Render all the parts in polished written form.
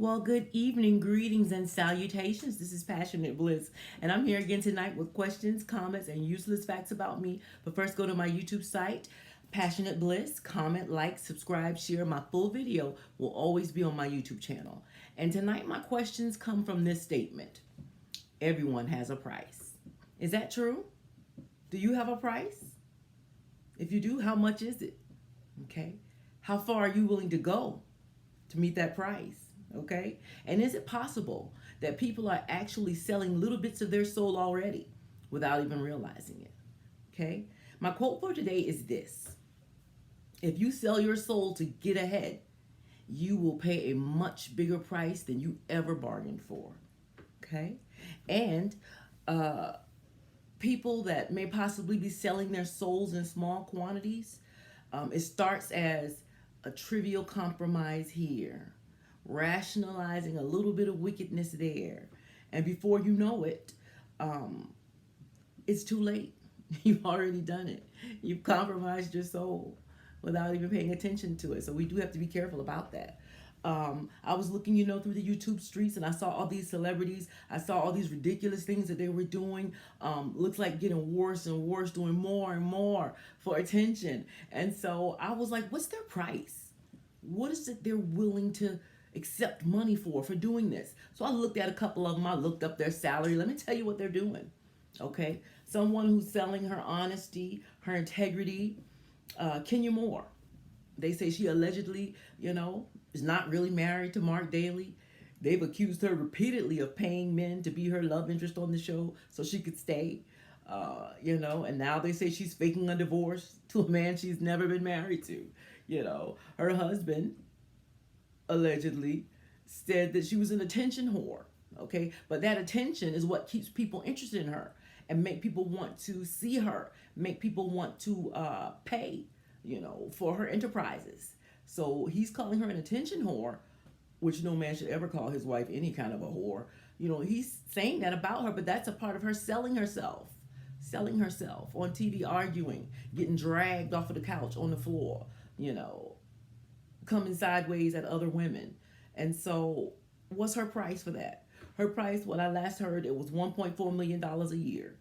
Well, good evening, greetings, and salutations. This is Passionate Bliss, and I'm here again tonight with questions, comments, and useless facts about me. But first, go to my YouTube site, Passionate Bliss. Comment, like, subscribe, share. My full video will always be on my YouTube channel. And tonight, my questions come from this statement: everyone has a price. Is that true? Do you have a price? If you do, how much is it? Okay. How far are you willing to go to meet that price? Okay. And is it possible that people are actually selling little bits of their soul already without even realizing it? Okay. My quote for today is this: if you sell your soul to get ahead, you will pay a much bigger price than you ever bargained for. Okay. And uh, people that may possibly be selling their souls in small quantities, it starts as a trivial compromise here, rationalizing a little bit of wickedness there. And before you know it, um, it's too late. You've already done it. You've compromised your soul without even paying attention to it. So we do have to be careful about that. I was looking, through the YouTube streets, and I saw all these celebrities. I saw all these ridiculous things that they were doing. Looks like getting worse and worse, doing more and more for attention. And so I was like, what's their price? What is it they're willing to accept money for doing this? So I looked at a couple of them. I looked up their salary. Let me tell you what they're doing. Okay, someone who's selling her honesty, her integrity. Kenya Moore. They say she allegedly, is not really married to Mark Daly. They've accused her repeatedly of paying men to be her love interest on the show so she could stay. And now they say she's faking a divorce to a man she's never been married to. Her husband allegedly said that she was an attention whore. Okay, but that attention is what keeps people interested in her and make people want to see her, make people want to pay, for her enterprises. So he's calling her an attention whore, which no man should ever call his wife any kind of a whore. He's saying that about her, but that's a part of her selling herself on TV, arguing, getting dragged off of the couch on the floor, coming sideways at other women. And so, what's her price for that? Her price, when I last heard, it was $1.4 million a year.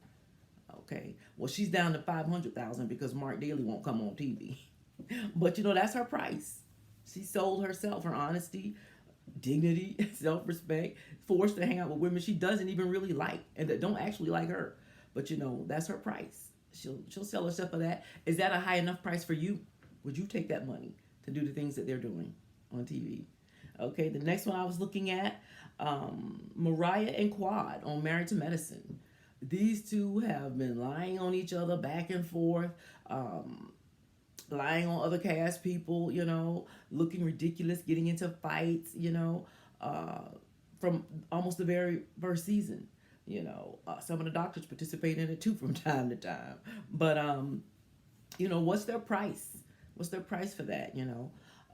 Okay. Well, she's down to 500,000 because Mark Daly won't come on TV. But that's her price. She sold herself, her honesty, dignity, self-respect, forced to hang out with women she doesn't even really like and that don't actually like her. But that's her price. She'll sell herself for that. Is that a high enough price for you? Would you take that money to do the things that they're doing on TV? Okay, the next one I was looking at, Mariah and Quad on Married to Medicine. These two have been lying on each other back and forth, lying on other cast people, looking ridiculous, getting into fights, from almost the very first season. Some of the doctors participate in it too from time to time. But, what's their price? What's their price for that,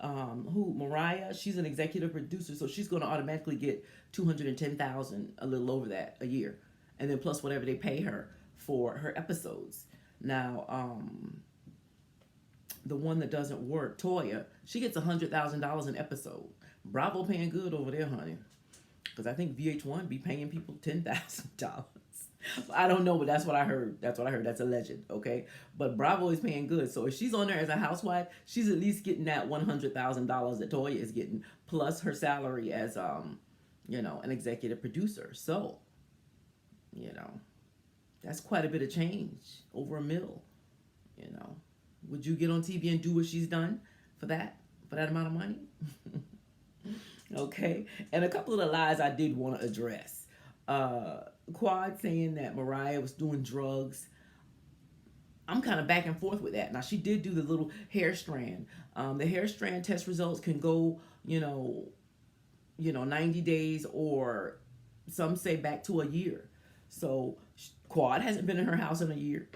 Mariah, she's an executive producer, so she's going to automatically get 210,000, a little over that a year, and then plus whatever they pay her for her episodes. Now, the one that doesn't work, Toya, she gets $100,000 an episode. Bravo paying good over there, honey, because I think VH1 be paying people $10,000. I don't know, but that's what I heard. That's a legend, okay? But Bravo is paying good. So if she's on there as a housewife, she's at least getting that $100,000 that Toya is getting, plus her salary as, an executive producer. So, that's quite a bit of change, over $1 million. Would you get on TV and do what she's done for that amount of money? Okay, and a couple of the lies I did want to address. Quad saying that Mariah was doing drugs. I'm kind of back and forth with that. Now, she did do the little hair strand. The hair strand test results can go, 90 days, or some say back to a year. So Quad hasn't been in her house in a year.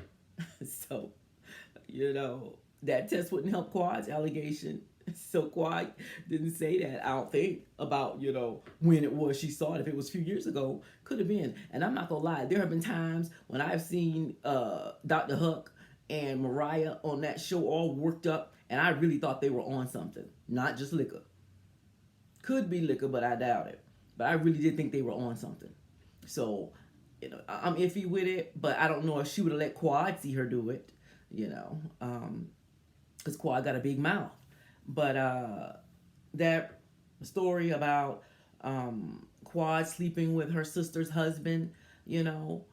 So, that test wouldn't help Quad's allegation. So Quad didn't say that, I don't think, about, when it was she saw it. If it was a few years ago, could have been. And I'm not going to lie, there have been times when I've seen Dr. Huq and Mariah on that show all worked up, and I really thought they were on something, not just liquor. Could be liquor, but I doubt it. But I really did think they were on something. So, I'm iffy with it, but I don't know if she would have let Quad see her do it, because Quad got a big mouth. But that story about Quad sleeping with her sister's husband, you know,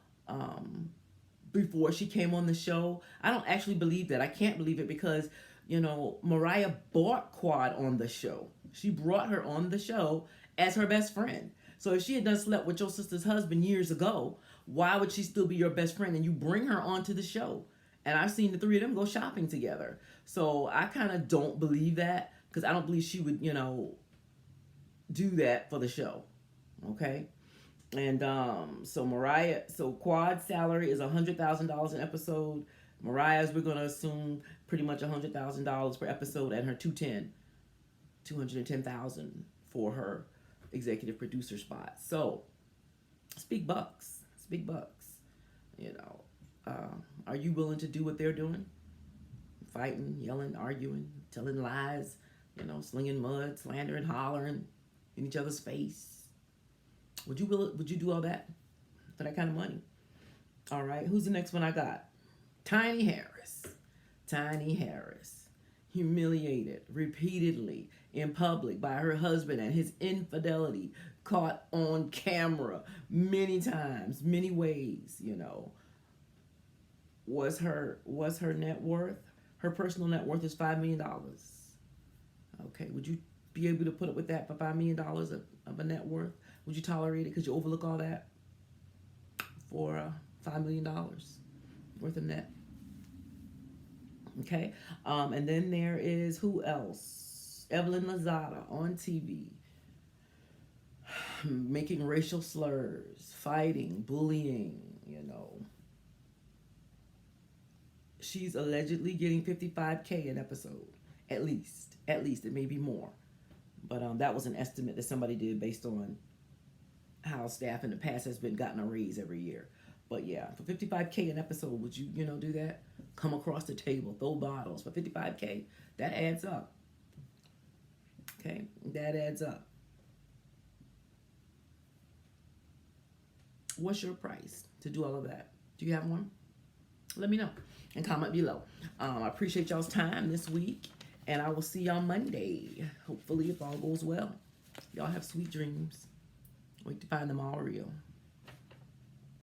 before she came on the show, I don't actually believe that. I can't believe it because, Mariah brought Quad on the show. She brought her on the show as her best friend. So if she had done slept with your sister's husband years ago, why would she still be your best friend and you bring her onto the show? And I've seen the three of them go shopping together. So I kind of don't believe that because I don't believe she would, do that for the show. Okay? And so Quad's salary is $100,000 an episode. Mariah's, we're going to assume pretty much $100,000 per episode, and her 210,000 for her executive producer spot. So, speak bucks. Are you willing to do what they're doing? Fighting, yelling, arguing, telling lies, slinging mud, slandering, hollering in each other's face. Would you do all that for that kind of money? All right, who's the next one I got? Tiny Harris, humiliated repeatedly in public by her husband and his infidelity, caught on camera many times, many ways, Was her net worth? Her personal net worth is $5 million. Okay, would you be able to put up with that for $5 million of a net worth? Would you tolerate it? Could you overlook all that for $5 million worth of net? Okay, and then there is who else? Evelyn Lozada on TV, making racial slurs, fighting, bullying. She's allegedly getting $55K an episode, at least. It may be more, but that was an estimate that somebody did based on how staff in the past has been gotten a raise every year. But yeah, for $55K an episode, would you do that? Come across the table, throw bottles for $55K. That adds up. Okay, that adds up. What's your price to do all of that? Do you have one? Let me know and comment below. I appreciate y'all's time this week, and I will see y'all Monday. Hopefully, if all goes well. Y'all have sweet dreams. Wait to find them all real.